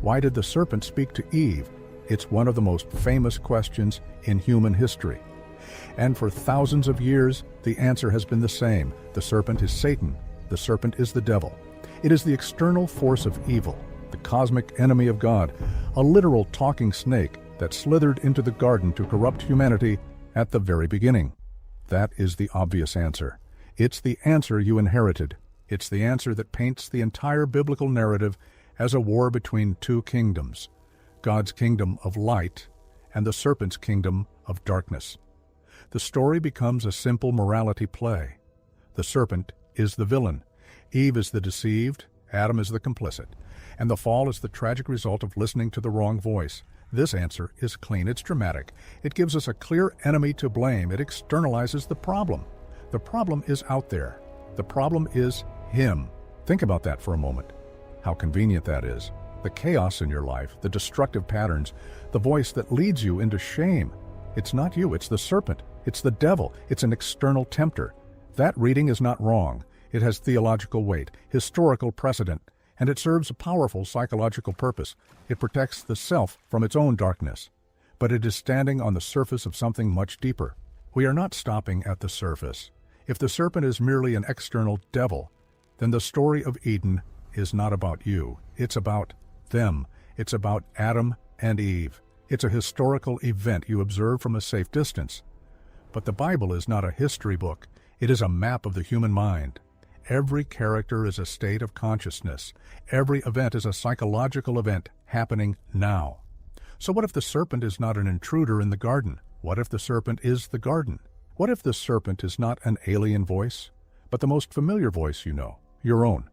Why did the serpent speak to Eve? It's one of the most famous questions in human history. And for thousands of years, the answer has been the same. The serpent is Satan. The serpent is the devil. It is the external force of evil, the cosmic enemy of God, a literal talking snake that slithered into the garden to corrupt humanity at the very beginning. That is the obvious answer. It's the answer you inherited. It's the answer that paints the entire biblical narrative as a war between two kingdoms, God's kingdom of light and the serpent's kingdom of darkness. The story becomes a simple morality play. The serpent is the villain, Eve is the deceived, Adam is the complicit, and the fall is the tragic result of listening to the wrong voice. This answer is clean, it's dramatic. It gives us a clear enemy to blame. It externalizes the problem. The problem is out there. The problem is him. Think about that for a moment. How convenient that is. The chaos in your life, the destructive patterns, the voice that leads you into shame. It's not you, it's the serpent. It's the devil. It's an external tempter. That reading is not wrong. It has theological weight, historical precedent, and it serves a powerful psychological purpose. It protects the self from its own darkness. But it is standing on the surface of something much deeper. We are not stopping at the surface. If the serpent is merely an external devil, then the story of Eden is not about you. It's about them. It's about Adam and Eve. It's a historical event you observe from a safe distance. But the Bible is not a history book. It is a map of the human mind. Every character is a state of consciousness. Every event is a psychological event happening now. So what if the serpent is not an intruder in the garden? What if the serpent is the garden? What if the serpent is not an alien voice, but the most familiar voice you know, your own?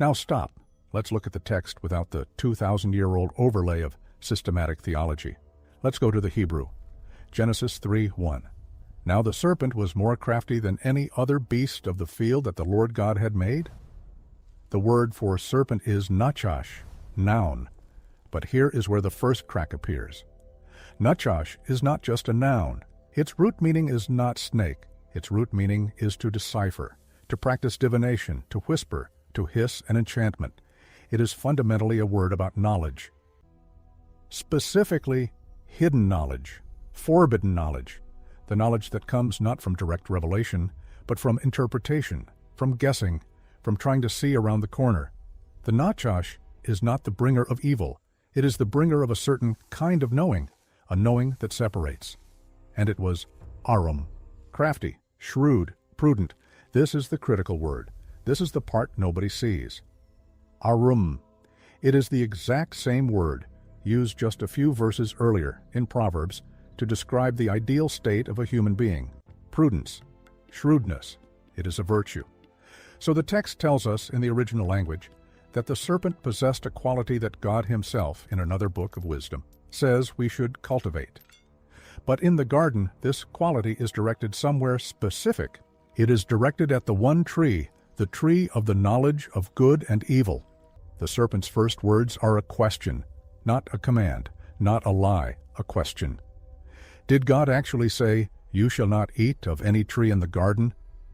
Now stop. Let's look at the text without the 2,000-year-old overlay of systematic theology. Let's go to the Hebrew. Genesis 3:1. Now the serpent was more crafty than any other beast of the field that the Lord God had made. The word for serpent is nachash, noun. But here is where the first crack appears. Nachash is not just a noun. Its root meaning is not snake. Its root meaning is to decipher, to practice divination, to whisper, to hiss and enchantment. It is fundamentally a word about knowledge. Specifically, hidden knowledge, forbidden knowledge, the knowledge that comes not from direct revelation, but from interpretation, from guessing, from trying to see around the corner. The Nachash is not the bringer of evil. It is the bringer of a certain kind of knowing, a knowing that separates. And it was arum, crafty, shrewd, prudent. This is the critical word. This is the part nobody sees. Arum. It is the exact same word, used just a few verses earlier in Proverbs, to describe the ideal state of a human being. Prudence, shrewdness. It is a virtue. So the text tells us in the original language that the serpent possessed a quality that God himself, in another book of wisdom, says we should cultivate. But in the garden, this quality is directed somewhere specific. It is directed at the one tree, the tree of the knowledge of good and evil. The serpent's first words are a question, not a command, not a lie, a question. Did God actually say, "You shall not eat of any tree in the garden"?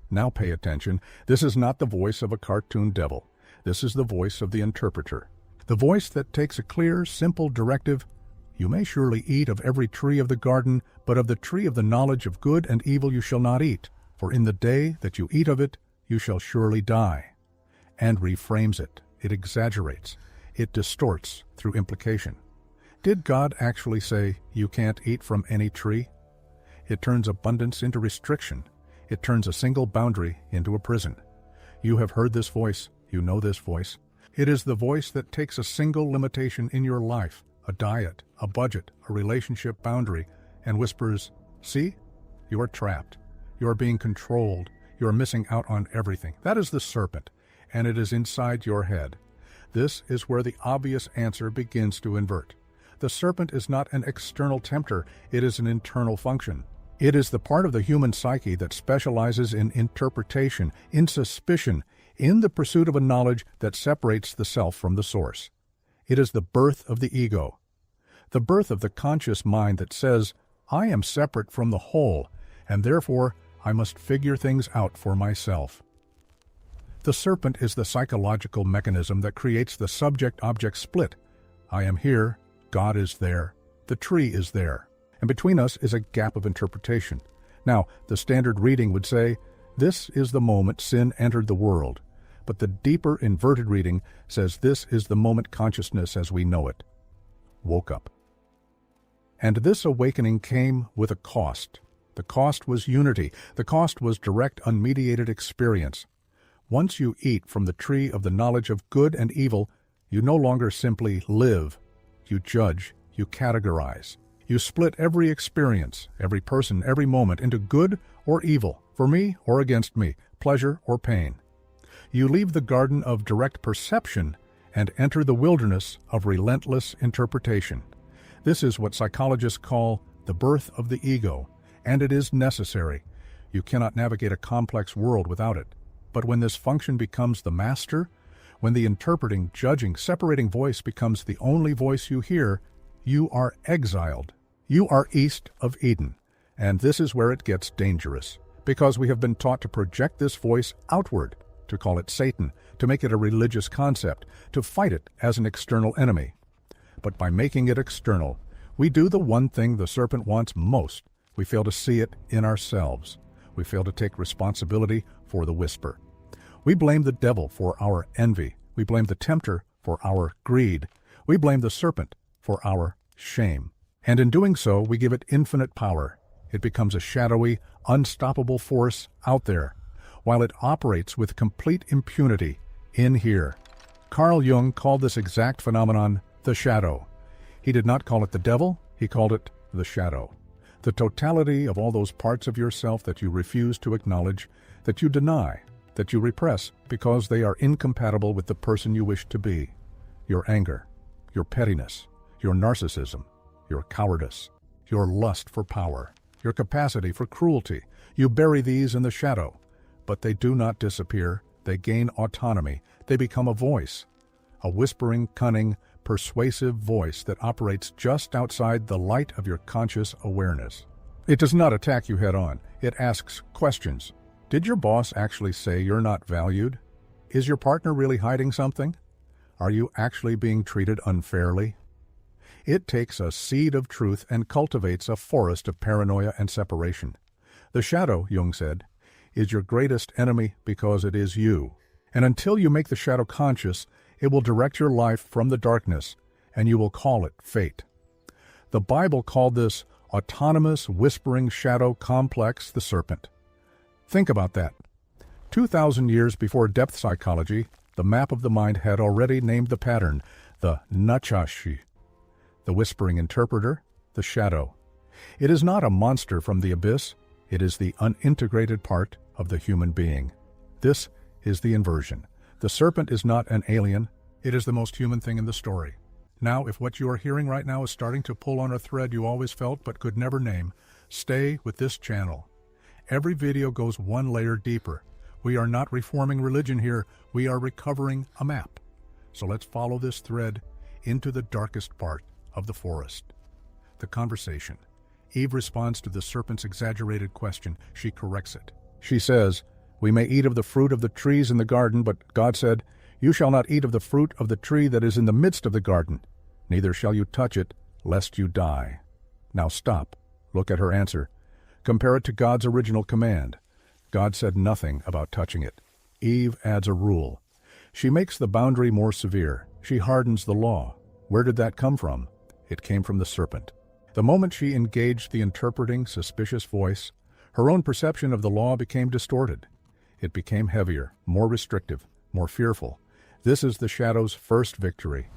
Now pay attention. This is not the voice of a cartoon devil. This is the voice of the interpreter. The voice that takes a clear, simple directive. You may surely eat of every tree of the garden, but of the tree of the knowledge of good and evil you shall not eat. For in the day that you eat of it, you shall surely die. And reframes it. It exaggerates. It distorts through implication. Did God actually say, you can't eat from any tree? It turns abundance into restriction. It turns a single boundary into a prison. You have heard this voice. You know this voice. It is the voice that takes a single limitation in your life, a diet, a budget, a relationship boundary, and whispers, see, you are trapped. You are being controlled. You are missing out on everything. That is the serpent, and it is inside your head. This is where the obvious answer begins to invert. The serpent is not an external tempter, it is an internal function. It is the part of the human psyche that specializes in interpretation, in suspicion, in the pursuit of a knowledge that separates the self from the source. It is the birth of the ego, the birth of the conscious mind that says, I am separate from the whole, and therefore I must figure things out for myself. The serpent is the psychological mechanism that creates the subject-object split, I am here, God is there, the tree is there, and between us is a gap of interpretation. Now, the standard reading would say, this is the moment sin entered the world, but the deeper inverted reading says this is the moment consciousness as we know it woke up. And this awakening came with a cost. The cost was unity. The cost was direct, unmediated experience. Once you eat from the tree of the knowledge of good and evil, you no longer simply live. You judge, you categorize. You split every experience, every person, every moment into good or evil, for me or against me, pleasure or pain. You leave the garden of direct perception and enter the wilderness of relentless interpretation. This is what psychologists call the birth of the ego, and it is necessary. You cannot navigate a complex world without it. But when this function becomes the master, when the interpreting, judging, separating voice becomes the only voice you hear, you are exiled. You are east of Eden. And this is where it gets dangerous, because we have been taught to project this voice outward, to call it Satan, to make it a religious concept, to fight it as an external enemy. But by making it external, we do the one thing the serpent wants most. We fail to see it in ourselves. We fail to take responsibility for the whisper. We blame the devil for our envy. We blame the tempter for our greed. We blame the serpent for our shame. And in doing so, we give it infinite power. It becomes a shadowy, unstoppable force out there, while it operates with complete impunity in here. Carl Jung called this exact phenomenon the shadow. He did not call it the devil, he called it the shadow. The totality of all those parts of yourself that you refuse to acknowledge, that you deny, that you repress because they are incompatible with the person you wish to be. Your anger, your pettiness, your narcissism, your cowardice, your lust for power, your capacity for cruelty. You bury these in the shadow, but they do not disappear. They gain autonomy. They become a voice, a whispering, cunning, persuasive voice that operates just outside the light of your conscious awareness. It does not attack you head-on. It asks questions. Did your boss actually say you're not valued? Is your partner really hiding something? Are you actually being treated unfairly? It takes a seed of truth and cultivates a forest of paranoia and separation. The shadow, Jung said, is your greatest enemy because it is you. And until you make the shadow conscious, it will direct your life from the darkness, and you will call it fate. The Bible called this autonomous, whispering shadow complex the serpent. Think about that. 2,000 years before depth psychology, the map of the mind had already named the pattern, the nachashi, the whispering interpreter, the shadow. It is not a monster from the abyss, it is the unintegrated part of the human being. This is the inversion. The serpent is not an alien, it is the most human thing in the story. Now, if what you are hearing right now is starting to pull on a thread you always felt but could never name, stay with this channel. Every video goes one layer deeper. We are not reforming religion here, we are recovering a map. So let's follow this thread into the darkest part of the forest. The conversation. Eve responds to the serpent's exaggerated question. She corrects it. She says, "We may eat of the fruit of the trees in the garden, but God said, 'You shall not eat of the fruit of the tree that is in the midst of the garden, neither shall you touch it, lest you die.'" Now stop. Look at her answer. Compare it to God's original command. God said nothing about touching it. Eve adds a rule. She makes the boundary more severe. She hardens the law. Where did that come from? It came from the serpent. The moment she engaged the interpreting, suspicious voice, her own perception of the law became distorted. It became heavier, more restrictive, more fearful. This is the shadow's first victory.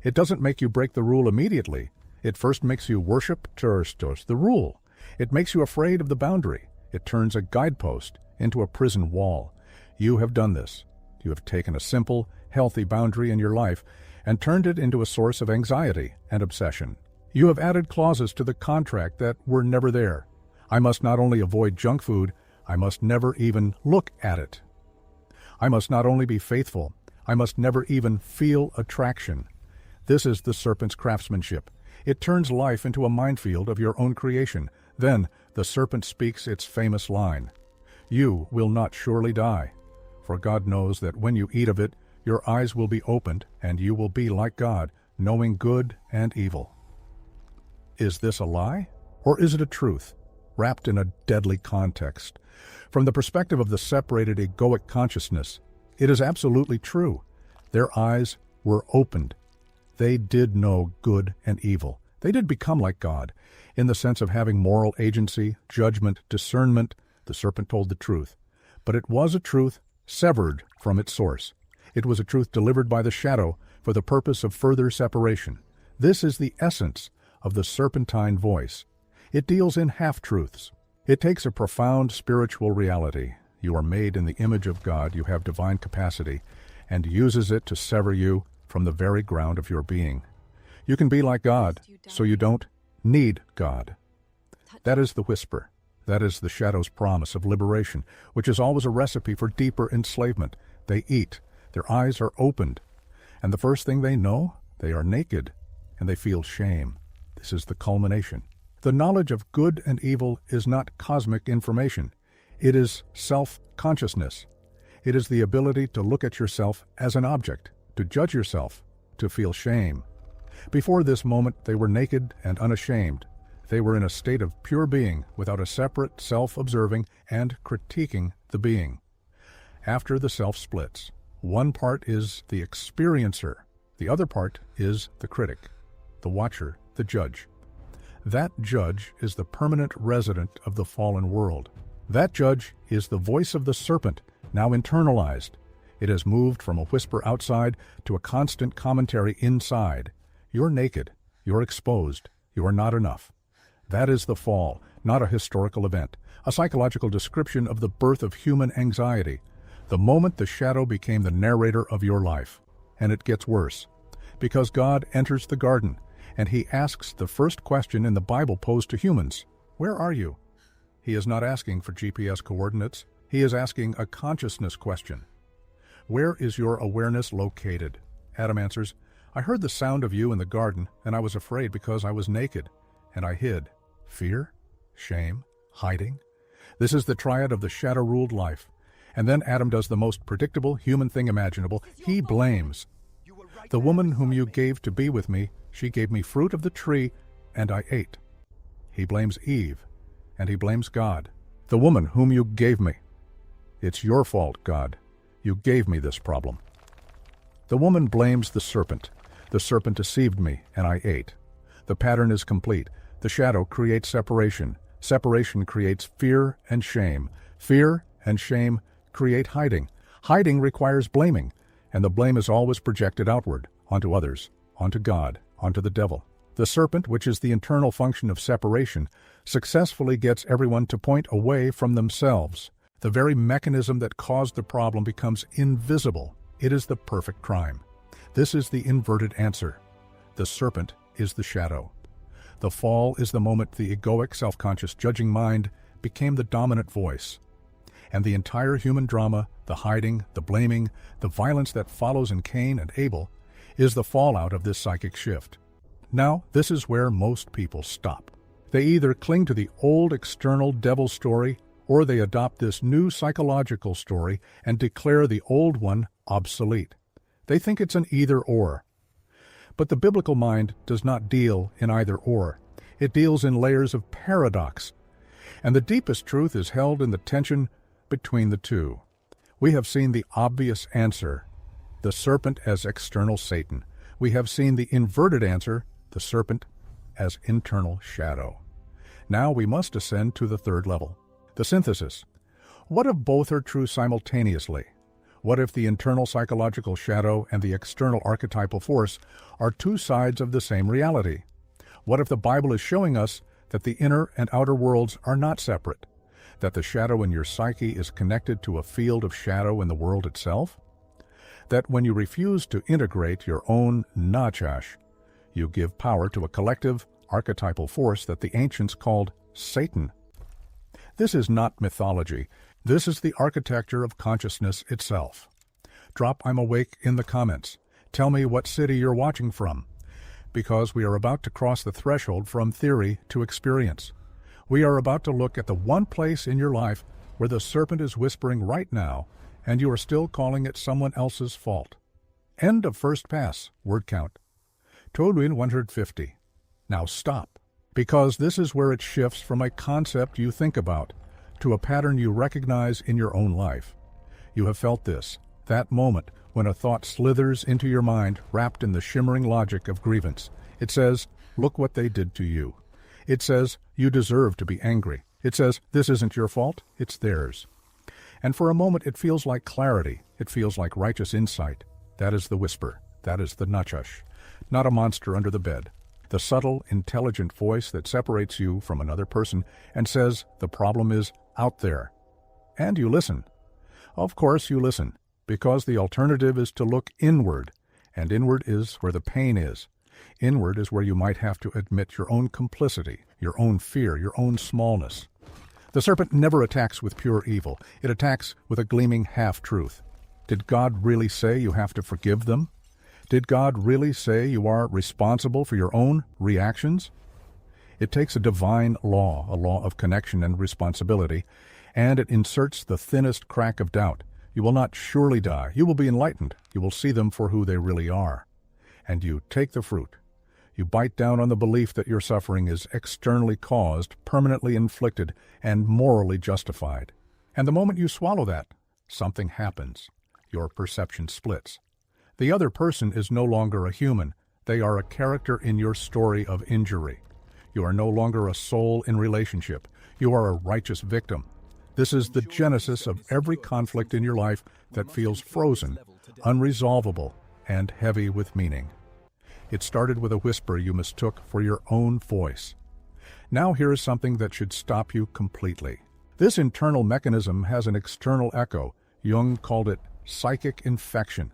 It doesn't make you break the rule immediately. It first makes you worship the rule. It makes you afraid of the boundary. It turns a guidepost into a prison wall. You have done this. You have taken a simple, healthy boundary in your life and turned it into a source of anxiety and obsession. You have added clauses to the contract that were never there. I must not only avoid junk food, I must never even look at it. I must not only be faithful, I must never even feel attraction. This is the serpent's craftsmanship. It turns life into a minefield of your own creation. Then the serpent speaks its famous line, "You will not surely die, for God knows that when you eat of it, your eyes will be opened, and you will be like God, knowing good and evil. Is this a lie, or is it a truth, wrapped in a deadly context? From the perspective of the separated egoic consciousness, it is absolutely true. Their eyes were opened. They did know good and evil. They did become like God, in the sense of having moral agency, judgment, discernment. The serpent told the truth. But it was a truth severed from its source. It was a truth delivered by the shadow for the purpose of further separation. This is the essence of the serpentine voice. It deals in half-truths. It takes a profound spiritual reality. You are made in the image of God, you have divine capacity, and uses it to sever you from the very ground of your being. You can be like God, so you don't need God. That is the whisper. That is the shadow's promise of liberation, which is always a recipe for deeper enslavement. They eat, their eyes are opened, and the first thing they know, they are naked, and they feel shame. This is the culmination. The knowledge of good and evil is not cosmic information. It is self-consciousness. It is the ability to look at yourself as an object, to judge yourself, to feel shame. Before this moment, they were naked and unashamed. They were in a state of pure being, without a separate self-observing and critiquing the being. After the self splits, one part is the experiencer, the other part is the critic, the watcher, the judge. That judge is the permanent resident of the fallen world. That judge is the voice of the serpent, now internalized. It has moved from a whisper outside to a constant commentary inside. You're naked. You're exposed. You are not enough. That is the fall, not a historical event, a psychological description of the birth of human anxiety, the moment the shadow became the narrator of your life. And it gets worse, because God enters the garden, and he asks the first question in the Bible posed to humans: where are you? He is not asking for GPS coordinates. He is asking a consciousness question. Where is your awareness located? Adam answers, I heard the sound of you in the garden, and I was afraid because I was naked, and I hid. Fear, shame, hiding. This is the triad of the shadow-ruled life. And then Adam does the most predictable human thing imaginable. He blames. The woman whom you gave to be with me, she gave me fruit of the tree, and I ate. He blames Eve, and he blames God. The woman whom you gave me. It's your fault, God. You gave me this problem. The woman blames the serpent. The serpent deceived me, and I ate. The pattern is complete. The shadow creates separation. Separation creates fear and shame. Fear and shame create hiding. Hiding requires blaming, and the blame is always projected outward, onto others, onto God, onto the devil. The serpent, which is the internal function of separation, successfully gets everyone to point away from themselves. The very mechanism that caused the problem becomes invisible. It is the perfect crime. This is the inverted answer. The serpent is the shadow. The fall is the moment the egoic, self-conscious, judging mind became the dominant voice. And the entire human drama, the hiding, the blaming, the violence that follows in Cain and Abel, is the fallout of this psychic shift. Now, this is where most people stop. They either cling to the old external devil story, or they adopt this new psychological story and declare the old one obsolete. They think it's an either-or. But the biblical mind does not deal in either-or. It deals in layers of paradox. And the deepest truth is held in the tension between the two. We have seen the obvious answer, the serpent as external Satan. We have seen the inverted answer, the serpent as internal shadow. Now we must ascend to the third level, the synthesis. What if both are true simultaneously? What if the internal psychological shadow and the external archetypal force are two sides of the same reality? What if the Bible is showing us that the inner and outer worlds are not separate, that the shadow in your psyche is connected to a field of shadow in the world itself? That when you refuse to integrate your own nachash, you give power to a collective archetypal force that the ancients called Satan. This is not mythology. This is the architecture of consciousness itself. Drop I'm awake in the comments. Tell me what city you're watching from, because we are about to cross the threshold from theory to experience. We are about to look at the one place in your life where the serpent is whispering right now, and you are still calling it someone else's fault. End of first pass, word count. Toolwheel 150. Now stop, because this is where it shifts from a concept you think about to a pattern you recognize in your own life. You have felt this, that moment when a thought slithers into your mind wrapped in the shimmering logic of grievance. It says, look what they did to you. It says, you deserve to be angry. It says, this isn't your fault, it's theirs. And for a moment it feels like clarity, it feels like righteous insight. That is the whisper, that is the nachash, not a monster under the bed. The subtle, intelligent voice that separates you from another person and says, the problem is out there. And you listen. Of course you listen, because the alternative is to look inward, and inward is where the pain is. Inward is where you might have to admit your own complicity, your own fear, your own smallness. The serpent never attacks with pure evil. It attacks with a gleaming half-truth. Did God really say you have to forgive them? Did God really say you are responsible for your own reactions? It takes a divine law, a law of connection and responsibility, and it inserts the thinnest crack of doubt. You will not surely die. You will be enlightened. You will see them for who they really are. And you take the fruit. You bite down on the belief that your suffering is externally caused, permanently inflicted, and morally justified. And the moment you swallow that, something happens. Your perception splits. The other person is no longer a human. They are a character in your story of injury. You are no longer a soul in relationship. You are a righteous victim. This is the genesis of every conflict in your life that feels frozen, unresolvable, and heavy with meaning. It started with a whisper you mistook for your own voice. Now here is something that should stop you completely. This internal mechanism has an external echo. Jung called it psychic infection.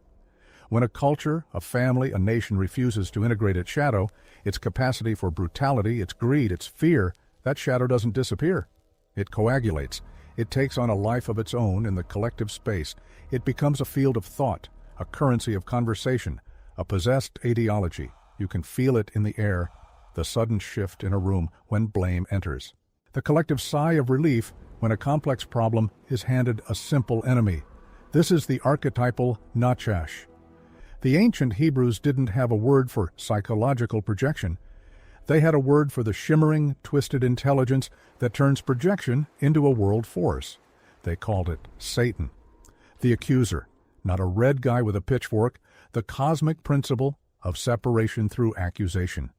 When a culture, a family, a nation refuses to integrate its shadow, its capacity for brutality, its greed, its fear, that shadow doesn't disappear. It coagulates. It takes on a life of its own in the collective space. It becomes a field of thought, a currency of conversation, a possessed ideology. You can feel it in the air, the sudden shift in a room when blame enters. The collective sigh of relief when a complex problem is handed a simple enemy. This is the archetypal nachash. The ancient Hebrews didn't have a word for psychological projection. They had a word for the shimmering, twisted intelligence that turns projection into a world force. They called it Satan. The accuser, not a red guy with a pitchfork, the cosmic principle of separation through accusation.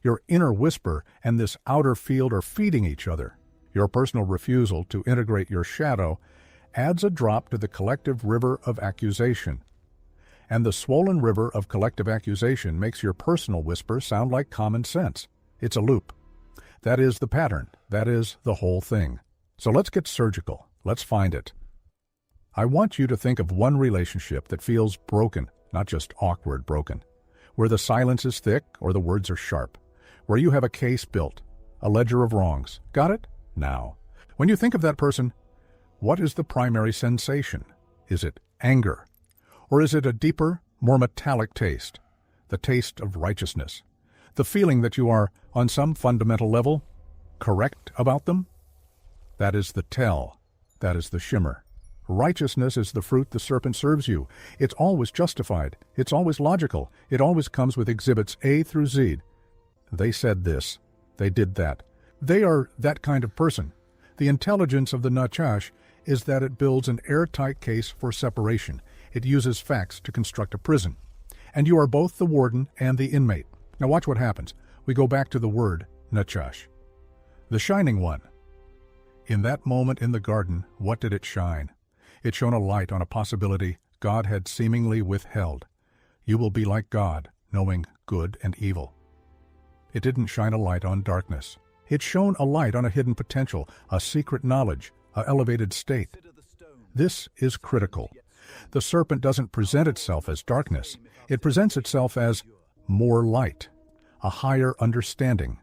Your inner whisper and this outer field are feeding each other. Your personal refusal to integrate your shadow adds a drop to the collective river of accusation. And the swollen river of collective accusation makes your personal whisper sound like common sense. It's a loop. That is the pattern. That is the whole thing. So let's get surgical. Let's find it. I want you to think of one relationship that feels broken, not just awkward broken, where the silence is thick or the words are sharp, where you have a case built, a ledger of wrongs. Got it? Now, when you think of that person, what is the primary sensation? Is it anger? Or is it a deeper, more metallic taste, the taste of righteousness, the feeling that you are, on some fundamental level, correct about them? That is the tell. That is the shimmer. Righteousness is the fruit the serpent serves you. It's always justified. It's always logical. It always comes with exhibits A through Z. They said this. They did that. They are that kind of person. The intelligence of the nachash is that it builds an airtight case for separation. It uses facts to construct a prison. And you are both the warden and the inmate. Now watch what happens. We go back to the word, nachash. The shining one. In that moment in the garden, what did it shine? It shone a light on a possibility God had seemingly withheld. You will be like God, knowing good and evil. It didn't shine a light on darkness. It shone a light on a hidden potential, a secret knowledge, an elevated state. This is critical. The serpent doesn't present itself as darkness. It presents itself as more light, a higher understanding,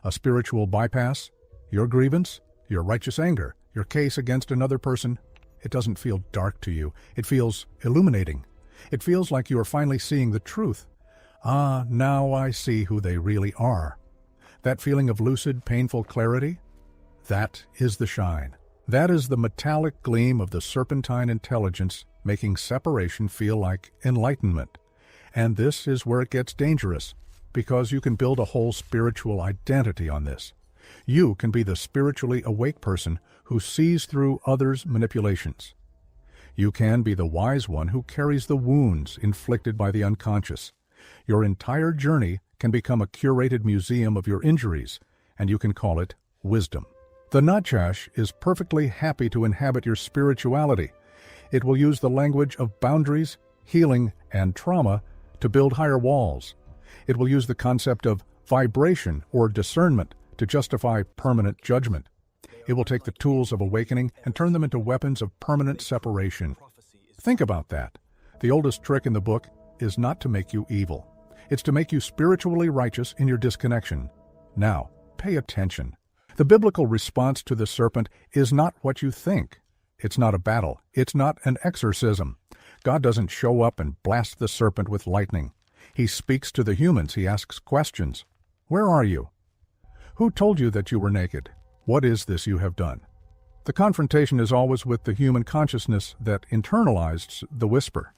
a spiritual bypass, your grievance, your righteous anger, your case against another person. It doesn't feel dark to you. It feels illuminating. It feels like you are finally seeing the truth. Ah, now I see who they really are. That feeling of lucid, painful clarity, that is the shine. That is the metallic gleam of the serpentine intelligence making separation feel like enlightenment. And this is where it gets dangerous. because you can build a whole spiritual identity on this. You can be the spiritually awake person who sees through others' manipulations. You can be the wise one who carries the wounds inflicted by the unconscious. Your entire journey can become a curated museum of your injuries, and you can call it wisdom. The Nachash is perfectly happy to inhabit your spirituality. It will use the language of boundaries, healing, and trauma to build higher walls. It will use the concept of vibration or discernment to justify permanent judgment. It will take the tools of awakening and turn them into weapons of permanent separation. Think about that. The oldest trick in the book is not to make you evil. It's to make you spiritually righteous in your disconnection. Now, pay attention. The biblical response to the serpent is not what you think. It's not a battle. It's not an exorcism. God doesn't show up and blast the serpent with lightning. He speaks to the humans. He asks questions. Where are you? Who told you that you were naked? What is this you have done? The confrontation is always with the human consciousness that internalized the whisper.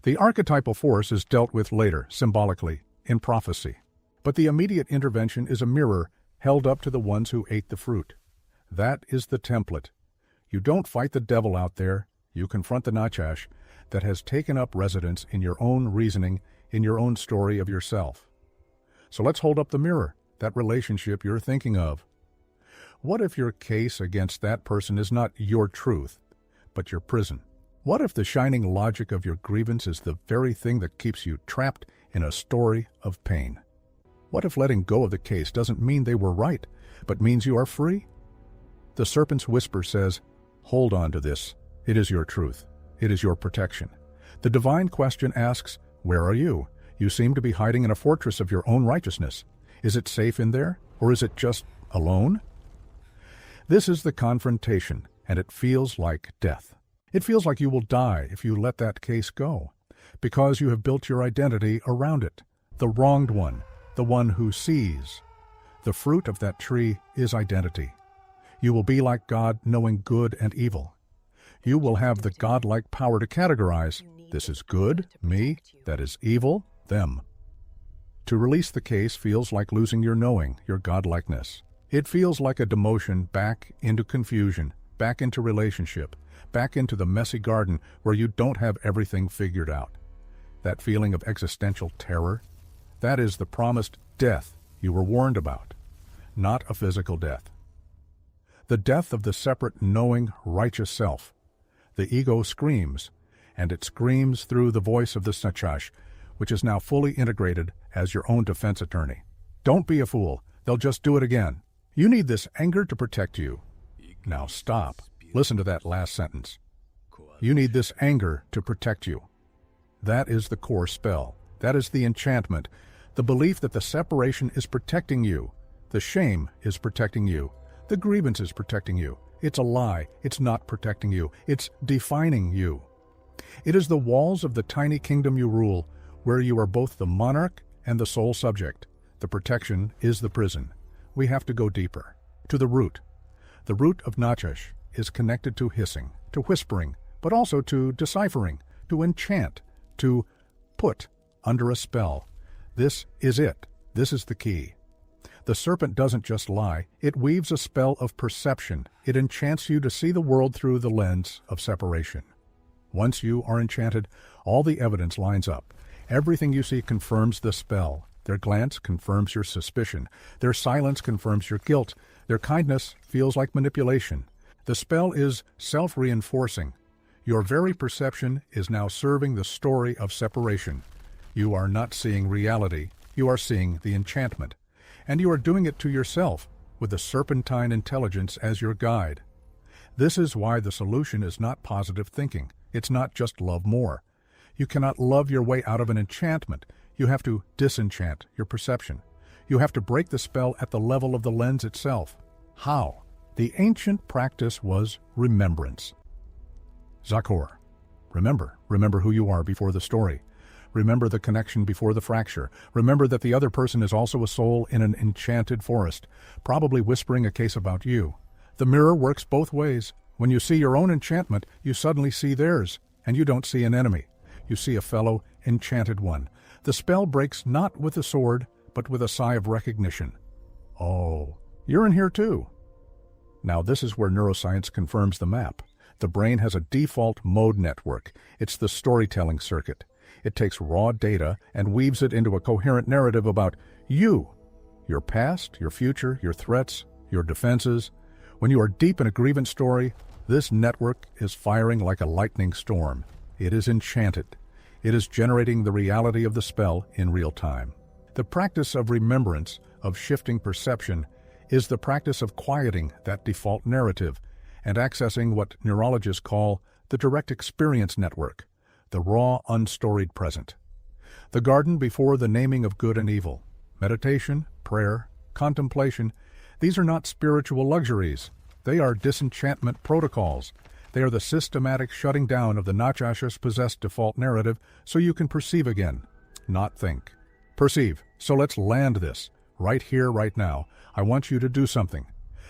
The archetypal force is dealt with later, symbolically, in prophecy. But the immediate intervention is a mirror held up to the ones who ate the fruit. That is the template. You don't fight the devil out there. You confront the Nachash that has taken up residence in your own reasoning, in your own story of yourself. So let's hold up the mirror, that relationship you're thinking of. What if your case against that person is not your truth, but your prison? What if the shining logic of your grievance is the very thing that keeps you trapped in a story of pain? What if letting go of the case doesn't mean they were right, but means you are free? The serpent's whisper says, hold on to this. It is your truth. It is your protection. The divine question asks, where are you? You seem to be hiding in a fortress of your own righteousness. Is it safe in there, or is it just alone? This is the confrontation, and it feels like death. It feels like you will die if you let that case go, because you have built your identity around it, the wronged one, the one who sees. The fruit of that tree is identity. You will be like God, knowing good and evil. You will have the God-like power to categorize, this is good, me, that is evil, them. To release the case feels like losing your knowing, your godlikeness. It feels like a demotion back into confusion, back into relationship, back into the messy garden where you don't have everything figured out. That feeling of existential terror, that is the promised death you were warned about, not a physical death. The death of the separate, knowing, righteous self. The ego screams, and it screams through the voice of the Nachash, which is now fully integrated as your own defense attorney. Don't be a fool. They'll just do it again. You need this anger to protect you. Now stop. Listen to that last sentence. You need this anger to protect you. That is the core spell. That is the enchantment. The belief that the separation is protecting you. The shame is protecting you. The grievance is protecting you. It's a lie. It's not protecting you. It's defining you. It is the walls of the tiny kingdom you rule, where you are both the monarch and the sole subject. The protection is the prison. We have to go deeper, to the root. The root of Nachash is connected to hissing, to whispering, but also to deciphering, to enchant, to put under a spell. This is it. This is the key. The serpent doesn't just lie. It weaves a spell of perception. It enchants you to see the world through the lens of separation. Once you are enchanted, all the evidence lines up. Everything you see confirms the spell. Their glance confirms your suspicion. Their silence confirms your guilt. Their kindness feels like manipulation. The spell is self-reinforcing. Your very perception is now serving the story of separation. You are not seeing reality. You are seeing the enchantment. And you are doing it to yourself, with the serpentine intelligence as your guide. This is why the solution is not positive thinking. It's not just love more. You cannot love your way out of an enchantment. You have to disenchant your perception. You have to break the spell at the level of the lens itself. How? The ancient practice was remembrance. Zakor. Remember who you are before the story. Remember the connection before the fracture. Remember that the other person is also a soul in an enchanted forest, probably whispering a case about you. The mirror works both ways. When you see your own enchantment, you suddenly see theirs, and you don't see an enemy. You see a fellow enchanted one. The spell breaks not with the sword, but with a sigh of recognition. Oh, you're in here too. Now this is where neuroscience confirms the map. The brain has a default mode network. It's the storytelling circuit. It takes raw data and weaves it into a coherent narrative about you, your past, your future, your threats, your defenses. When you are deep in a grievance story, this network is firing like a lightning storm. It is enchanted. It is generating the reality of the spell in real time. The practice of remembrance, of shifting perception, is the practice of quieting that default narrative and accessing what neurologists call the direct experience network, the raw, unstoried present. The garden before the naming of good and evil, meditation, prayer, contemplation, these are not spiritual luxuries. They are disenchantment protocols. They are the systematic shutting down of the Nachash's possessed default narrative so you can perceive again, not think. Perceive. So let's land this. Right here, right now. I want you to do something.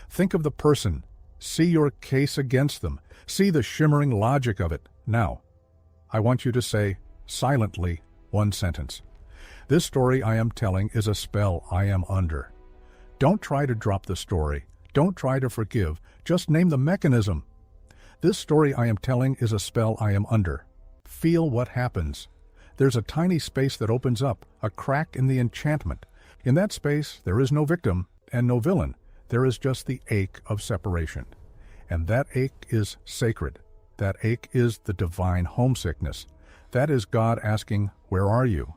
Think of the person. See your case against them. See the shimmering logic of it. Now, I want you to say, silently, one sentence. This story I am telling is a spell I am under. Don't try to drop the story. Don't try to forgive. Just name the mechanism. This story I am telling is a spell I am under. Feel what happens. There's a tiny space that opens up, a crack in the enchantment. In that space, there is no victim and no villain. There is just the ache of separation. And that ache is sacred. That ache is the divine homesickness. That is God asking, where are you?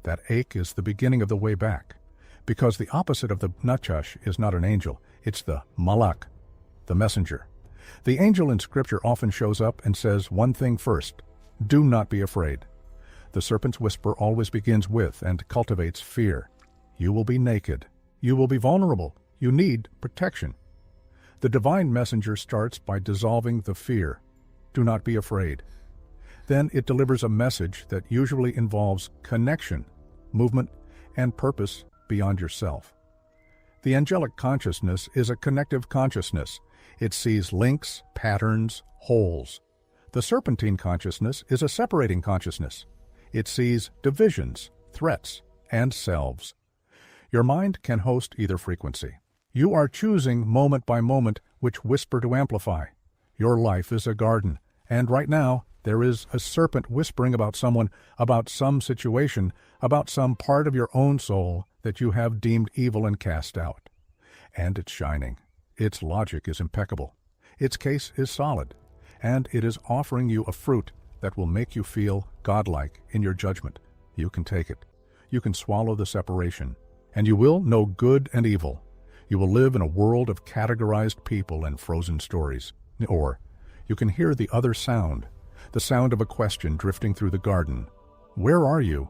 That ache is the beginning of the way back. Because the opposite of the Nachash is not an angel. It's the malak, the messenger. The angel in Scripture often shows up and says one thing first: do not be afraid. The serpent's whisper always begins with and cultivates fear. You will be naked. You will be vulnerable. You need protection. The divine messenger starts by dissolving the fear. Do not be afraid. Then it delivers a message that usually involves connection, movement, and purpose beyond yourself. The angelic consciousness is a connective consciousness. It sees links, patterns, holes. The serpentine consciousness is a separating consciousness. It sees divisions, threats, and selves. Your mind can host either frequency. You are choosing moment by moment which whisper to amplify. Your life is a garden, and right now there is a serpent whispering about someone, about some situation, about some part of your own soul that you have deemed evil and cast out. And it's shining. Its logic is impeccable. Its case is solid. And it is offering you a fruit that will make you feel godlike in your judgment. You can take it. You can swallow the separation. And you will know good and evil. You will live in a world of categorized people and frozen stories. Or you can hear the other sound, the sound of a question drifting through the garden. Where are you?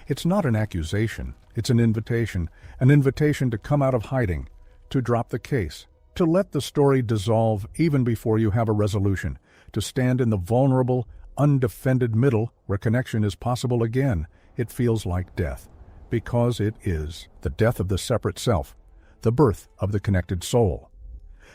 It's not an accusation. It's an invitation to come out of hiding, to drop the case, to let the story dissolve even before you have a resolution, to stand in the vulnerable, undefended middle where connection is possible again. It feels like death, because it is the death of the separate self, the birth of the connected soul.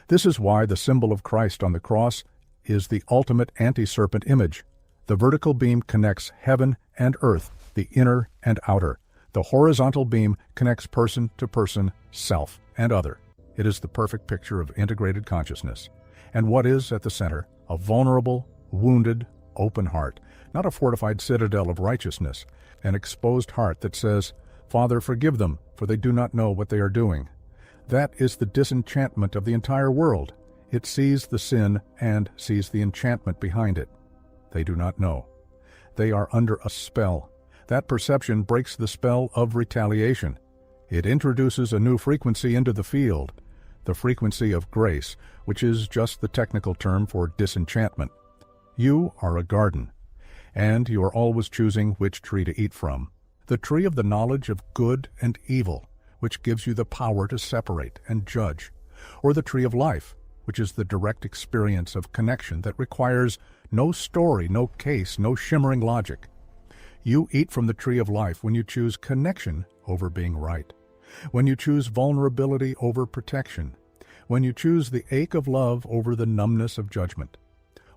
This is why the symbol of Christ on the cross is the ultimate anti-serpent image. The vertical beam connects heaven and earth, the inner and outer. The horizontal beam connects person to person, self and other. It is the perfect picture of integrated consciousness. And what is at the center? A vulnerable, wounded, open heart, not a fortified citadel of righteousness, an exposed heart that says, Father, forgive them, for they do not know what they are doing. That is the disenchantment of the entire world. It sees the sin and sees the enchantment behind it. They do not know. They are under a spell. That perception breaks the spell of retaliation. It introduces a new frequency into the field, the frequency of grace, which is just the technical term for disenchantment. You are a garden, and you are always choosing which tree to eat from. The tree of the knowledge of good and evil, which gives you the power to separate and judge, or the tree of life, which is the direct experience of connection that requires no story, no case, no shimmering logic. You eat from the tree of life when you choose connection over being right, when you choose vulnerability over protection, when you choose the ache of love over the numbness of judgment.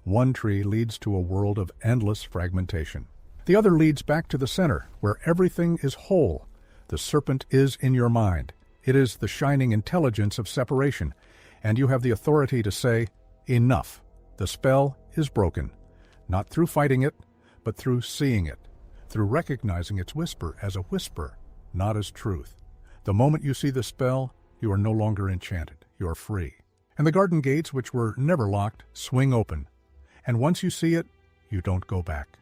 One tree leads to a world of endless fragmentation. The other leads back to the center, where everything is whole. The serpent is in your mind. It is the shining intelligence of separation, and you have the authority to say, enough. The spell is broken, not through fighting it, but through seeing it, through recognizing its whisper as a whisper, not as truth. The moment you see the spell, you are no longer enchanted. You are free. And the garden gates, which were never locked, swing open. And once you see it, you don't go back.